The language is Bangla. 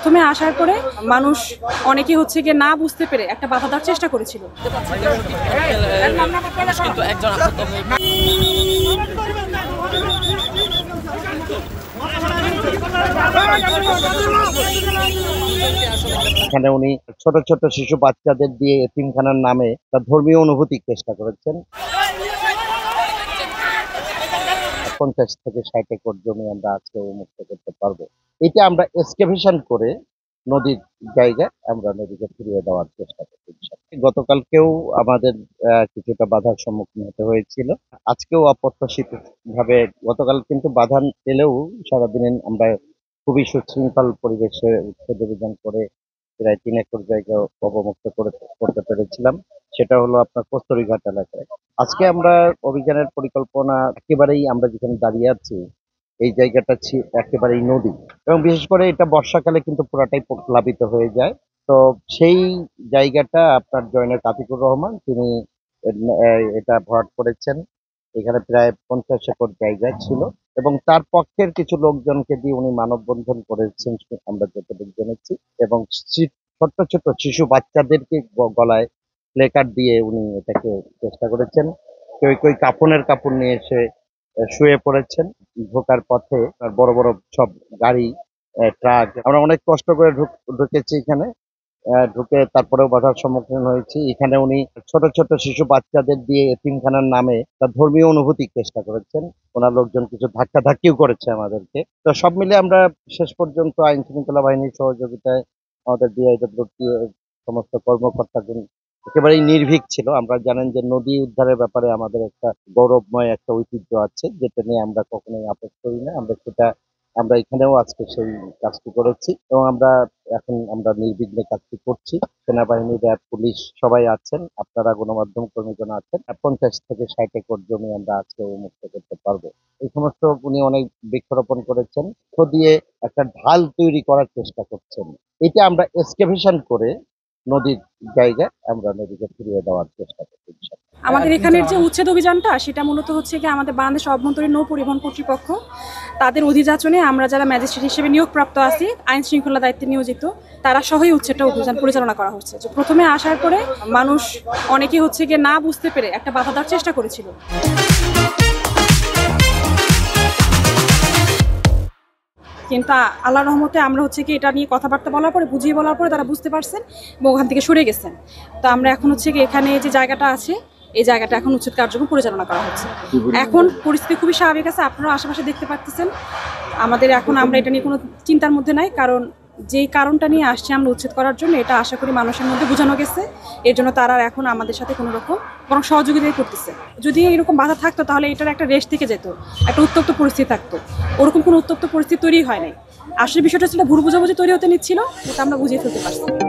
প্রথমে আসার পরে মানুষ অনেকে হচ্ছে গিয়ে না বুঝতে পেরে একটা বাধা দেওয়ার চেষ্টা করেছিল। কিন্তু একজন আহত এখানে উনি ছোট ছোট শিশু বাচ্চাদের দিয়ে এতিমখানার নামে তার ধর্মীয় অনুভূতি চেষ্টা করেছেন। 50 থেকে 60 একর জমি আমরা আজকে মুক্ত করতে পারবো। এটা আমরা এক্সকাভেশন করে নদীর জায়গায় আমরা নদীকে ফিরিয়ে দেওয়ার চেষ্টা করছি। গতকালকেও আমাদের কিছুটা বাধার সম্মুখীন হতে হয়েছিল। আজকেও অপ্রত্যাশিত ভাবে গতকাল কিন্তু বাধা এলেও সারাদিনে আমরা খুবই সুশৃঙ্খল পরিবেশে উচ্ছেদ অভিযান করে প্রায় 3 একর জায়গা অবমুক্ত করতে পেরেছিলাম। সেটা হলো আপনার কস্তুরীঘাট এলাকায়। আজকে আমরা অভিযানের পরিকল্পনা একেবারেই আমরা যেখানে দাঁড়িয়ে আছি এই জায়গাটা একেবারেই নদী এবং বিশেষ করে এটা বর্ষাকালে কিন্তু পুরাটাই প্লাবিত হয়ে যায়। তো সেই জায়গাটা আপনার জয়নাল আতিকুর রহমান তিনি এটা ভরাট করেছেন। এখানে প্রায় 50 একর জায়গা ছিল এবং তার পক্ষের কিছু লোকজনকে দিয়ে উনি মানববন্ধন করেছেন আমরা যতটুকু জেনেছি এবং ছোট্ট ছোট্ট শিশু বাচ্চাদেরকে গলায় প্লেকার্ড দিয়ে উনি এটাকে চেষ্টা করেছেন। কেউ কেউ কাফনের কাপড় নিয়ে এসে শুয়ে পড়েছেন। ঢোকার পথে বড় বড় সব গাড়ি ট্রাক আমরা অনেক কষ্ট করে ঢুকেছি এখানে। ঢুকে তারপরেও বাধার সম্মুখীন হয়েছি। এখানে উনি ছোট ছোট শিশু বাচ্চাদের দিয়ে এতিমখানার নামে তার ধর্মীয় অনুভূতি চেষ্টা করেছেন। ওনার লোকজন কিছু ধাক্কাধাক্কিও করেছে আমাদেরকে। তো সব মিলে আমরা শেষ পর্যন্ত আইন শৃঙ্খলা বাহিনীর সহযোগিতায় আমাদের ডিআইডব্লিউ সমস্ত কর্মকর্তাগণ একেবারেই নির্ভীক ছিল। আমরা জানেন যে নদী উদ্ধারের ব্যাপারে আমাদের একটা গৌরবময় একটা ঐতিহ্য আছে, যেটা নিয়ে আমরা কখনোই আপোস করি না। আমরা এখানেও আজকে সেই কাজটি করেছি এবং আমরা নির্বিঘ্নে কাজটি করছি। সেনাবাহিনী, র্যাব, পুলিশ সবাই আছেন, আপনারা গণমাধ্যম কর্মীগণ আছেন। 50 থেকে 60 একর জমি আমরা আজকে মুক্ত করতে পারবো। এই সমস্ত উনি অনেক বৃক্ষরোপণ করেছেন, দিয়ে একটা ঢাল তৈরি করার চেষ্টা করছেন। এটা আমরা এক্সকাভেশন করে নদীর জায়গায় আমরা নদীকে ফিরিয়ে দেওয়ার চেষ্টা করছি। আমাদের এখানের যে উচ্ছেদ অভিযানটা সেটা মূলত হচ্ছে কি আমাদের বাংলাদেশ অভ্যন্তরীণ নৌ পরিবহন কর্তৃপক্ষ তাদের অধিযাচনে আমরা যারা ম্যাজিস্ট্রেট হিসেবে নিয়োগপ্রাপ্ত আছি, আইন শৃঙ্খলা দায়িত্বে নিয়োজিত, তারা সহই উচ্ছেদটা অভিযান পরিচালনা করা হচ্ছে। যে প্রথমে আসার পরে মানুষ অনেকে হচ্ছে গিয়ে না বুঝতে পেরে একটা বাধা দেওয়ার চেষ্টা করেছিল। কিন্তু আল্লাহর রহমতে আমরা হচ্ছে কি এটা নিয়ে কথাবার্তা বলার পরে, বুঝিয়ে বলার পরে তারা বুঝতে পারছেন এবং ওখান থেকে সরে গেছেন। তো আমরা এখন হচ্ছে কি এখানে যে জায়গাটা আছে এই জায়গাটা এখন উচ্ছেদ কার্যক্রম পরিচালনা করা হচ্ছে। এখন পরিস্থিতি খুবই স্বাভাবিক আছে, আপনারা আশেপাশে দেখতে পাচ্ছেন। আমরা এটা নিয়ে কোনো চিন্তার মধ্যে নাই, কারণ যেই কারণটা নিয়ে আসছে আমরা উচ্ছেদ করার জন্য, এটা আশা করি মানুষের মধ্যে বোঝানো গেছে। এর জন্য তারা এখন আমাদের সাথে কোনো রকম বরং সহযোগিতাই করতেছে। যদি এরকম বাধা থাকতো তাহলে এটার একটা রেশ থেকে যেত, একটা উত্তপ্ত পরিস্থিতি থাকতো। ওরকম কোনো উত্তপ্ত পরিস্থিতি তৈরি হয় নাই। আসলে বিষয়টা ছিল ভুল বোঝাবুঝি তৈরি হতে নিচ্ছিল, এটা আমরা বুঝিয়ে ফেলতে পারছি।